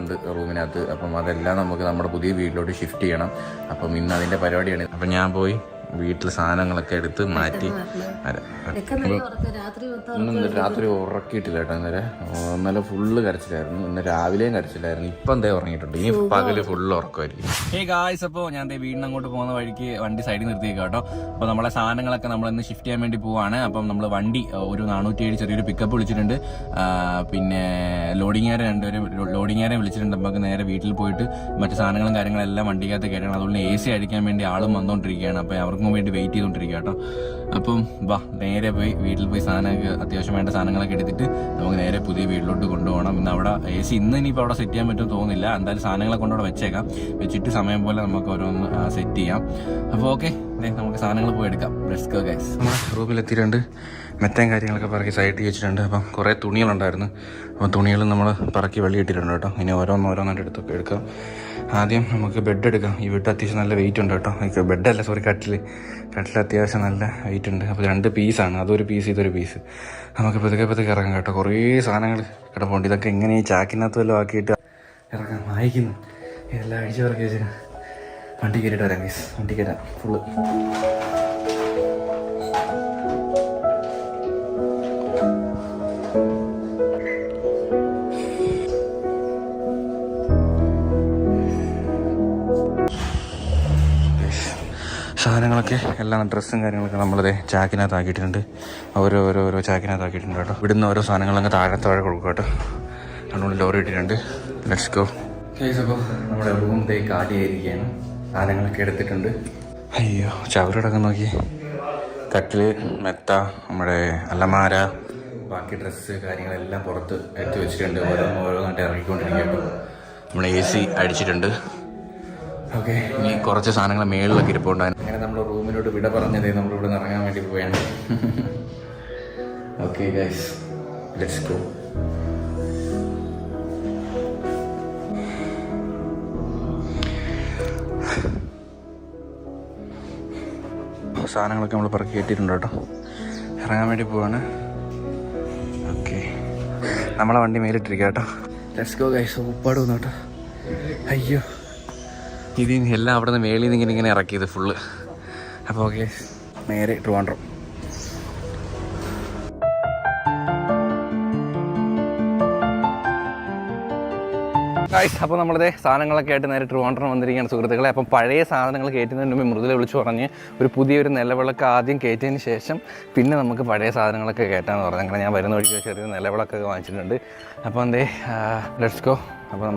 ഉണ്ട് റൂമിനകത്ത്. അപ്പം അതെല്ലാം നമുക്ക് നമ്മുടെ പുതിയ വീട്ടിലോട്ട് ഷിഫ്റ്റ് ചെയ്യണം. അപ്പം ഇന്ന് അതിൻ്റെ പരിപാടിയാണ്. അപ്പം ഞാൻ പോയി വീട്ടിൽ സാധനങ്ങളൊക്കെ എടുത്ത് മാറ്റി. ഇന്ന് രാത്രി ഉറക്കിയിട്ടില്ല കേട്ടോ. ഇന്നലെ ഫുള്ള് കരച്ചിലായിരുന്നു. ഇന്ന് രാവിലെയും കരച്ചിലായിരുന്നു. ഇപ്പം എന്തേ ഉറങ്ങിയിട്ടുണ്ട്. ഇനി പകല് ഫുള്ള് ഉറക്കമായിരിക്കും. ഗായ്സ്, അപ്പോൾ ഞാൻ വീടിന് അങ്ങോട്ട് പോകുന്ന വഴിക്ക് വണ്ടി സൈഡിൽ നിർത്തിയേക്കാം കേട്ടോ. അപ്പോൾ നമ്മളെ സാധനങ്ങളൊക്കെ നമ്മളിന്ന് ഷിഫ്റ്റ് ചെയ്യാൻ വേണ്ടി പോവാണ്. അപ്പം നമ്മൾ വണ്ടി ഒരു 407 ചെറിയൊരു പിക്കപ്പ് വിളിച്ചിട്ടുണ്ട്. പിന്നെ ലോഡിങ്ങാരെ വിളിച്ചിട്ടുണ്ട്. നമുക്ക് നേരെ വീട്ടിൽ പോയിട്ട് മറ്റു സാധനങ്ങളും കാര്യങ്ങളെല്ലാം വണ്ടിക്കകത്ത് കയറ്റണം. അതുകൊണ്ട് AC അടിക്കാൻ വേണ്ടി ആളും വന്നുകൊണ്ടിരിക്കുകയാണ്. അപ്പോൾ അവർക്കും വേണ്ടി വെയിറ്റ് ചെയ്തുകൊണ്ടിരിക്കുക കേട്ടോ. അപ്പം വാ, നേരെ പോയി വീട്ടിൽ പോയി സാധനമൊക്കെ അത്യാവശ്യം വേണ്ട സാധനങ്ങളൊക്കെ എടുത്തിട്ട് നമുക്ക് നേരെ പുതിയ വീട്ടിലോട്ട് കൊണ്ടുപോകണം. ഇന്ന് അവിടെ AC ഇനിയിപ്പോൾ അവിടെ സെറ്റ് ചെയ്യാൻ പറ്റുമെന്ന് തോന്നുന്നില്ല. എന്തായാലും സാധനങ്ങളെ കൊണ്ടവിടെ വെച്ചേക്കാം. വെച്ചിട്ട് സമയം പോലെ നമുക്ക് ഓരോന്ന് സെറ്റ് ചെയ്യാം. അപ്പോൾ ഓക്കെ, നമുക്ക് സാധനങ്ങൾ പോയി എടുക്കാം. Let's go guys. നമ്മുടെ റൂമിലെത്തിയിട്ടുണ്ട്. മെത്തയും കാര്യങ്ങളൊക്കെ പറക്കി സൈഡിൽ വെച്ചിട്ടുണ്ട്. അപ്പം കുറേ തുണികളുണ്ടായിരുന്നു. അപ്പം തുണികൾ നമ്മൾ പറക്കി വെളിയിട്ടിട്ടുണ്ട് കേട്ടോ. ഇനി ഓരോന്നായിട്ട് എടുത്തൊക്കെ എടുക്കാം. ആദ്യം നമുക്ക് ബെഡ് എടുക്കാം. ഈ വീട്ടിൽ അത്യാവശ്യം നല്ല വെയിറ്റ് ഉണ്ട് കേട്ടോ. ബെഡല്ല, സോറി, കട്ടിൽ അത്യാവശ്യം നല്ല വെയിറ്റ് ഉണ്ട്. അപ്പോൾ 2 പീസാണ്. അതൊരു പീസ്, ഇതൊരു പീസ്. നമുക്ക് പതുക്കെ ഇറങ്ങാം കേട്ടോ. കുറേ സാധനങ്ങൾ കിടപ്പുണ്ട്. ഇതൊക്കെ എങ്ങനെ ഈ ചാക്കിനകത്ത് വല്ലതും ആക്കിയിട്ട് ഇറങ്ങാൻ വായിക്കുന്നു. ഇതെല്ലാം അടിച്ച് പറക്കി വെച്ചാൽ വണ്ടി കയറിയിട്ട് വരാം ഗൈസ്. വണ്ടി കയറാം ഫുള്ള്. സാധനങ്ങളൊക്കെ എല്ലാം ഡ്രസ്സും കാര്യങ്ങളൊക്കെ നമ്മളിത് ചാക്കിനകത്താക്കിയിട്ടുണ്ട്. ഓരോ ചാക്കിനകത്താക്കിയിട്ടുണ്ട് കേട്ടോ. ഇവിടുന്ന് ഓരോ സാധനങ്ങളങ്ങ് താഴെ കൊടുക്കും കേട്ടോ. അതുകൊണ്ട് ലോറി ഇട്ടിട്ടുണ്ട്. Let's go guys. അപ്പോൾ നമ്മുടെ റൂം കാലിയായിരിക്കുകയാണ്. സാധനങ്ങളൊക്കെ എടുത്തിട്ടുണ്ട്. അയ്യോ, ചവരടക്കം നോക്കി. കട്ടില്, മെത്ത, നമ്മുടെ അലമാര, ബാക്കി ഡ്രസ്സ് കാര്യങ്ങളെല്ലാം പുറത്ത് എടുത്ത് വെച്ചിട്ടുണ്ട്. ഓരോന്നായിട്ട് ഇറങ്ങിക്കൊണ്ടിരിക്കുകയാണ്. നമ്മൾ AC അടിച്ചിട്ടുണ്ട്. ഓക്കെ, ഇനി കുറച്ച് സാധനങ്ങൾ മേളിലൊക്കെ ഇരിപ്പുണ്ടായിരുന്നു. അങ്ങനെ നമ്മൾ റൂമിലോട്ട് വിട പറഞ്ഞതേ നമ്മളിവിടെ നിന്ന് ഇറങ്ങാൻ വേണ്ടി പോവുകയാണ്. Okay guys, let's go. സാധനങ്ങളൊക്കെ നമ്മൾ പറക്കി കയറ്റിയിട്ടുണ്ട് കേട്ടോ. ഇറങ്ങാൻ വേണ്ടി പോവാണ്. ഓക്കെ, നമ്മളെ വണ്ടി മേലിട്ടിരിക്കുക കേട്ടോ. Let's go guys. ഉപ്പാട് വന്നു കേട്ടോ. അയ്യോ, ഇത് എല്ലാം അവിടെ നിന്ന് മേളിൽ നിന്ന് ഇങ്ങനെ ഇറക്കിയത് ഫുള്ള്. അപ്പോൾ ഓക്കെ, നേരെ ട്രിവാൻഡ്രം. ഗൈസ്, അപ്പോൾ നമ്മളിതേ സാധനങ്ങളൊക്കെ ആയിട്ട് നേരെ ട്രിവാൻഡ്രം വന്നിരിക്കുകയാണ് സുഹൃത്തുക്കളെ. അപ്പം പഴയ സാധനങ്ങൾ കയറ്റുന്നതിന് മുമ്പ് മൃദുല വിളിച്ച് പറഞ്ഞ് പുതിയൊരു നിലവിളക്ക് ആദ്യം കയറ്റിയതിന് ശേഷം പിന്നെ നമുക്ക് പഴയ സാധനങ്ങളൊക്കെ കയറ്റാമെന്ന് പറഞ്ഞു. അങ്ങനെ ഞാൻ വരുന്ന വഴിക്ക് ചെറിയ നിലവിളക്കൊക്കെ വാങ്ങിച്ചിട്ടുണ്ട്. അപ്പോൾ ലെറ്റ്സ് ഗോ. അപ്പോൾ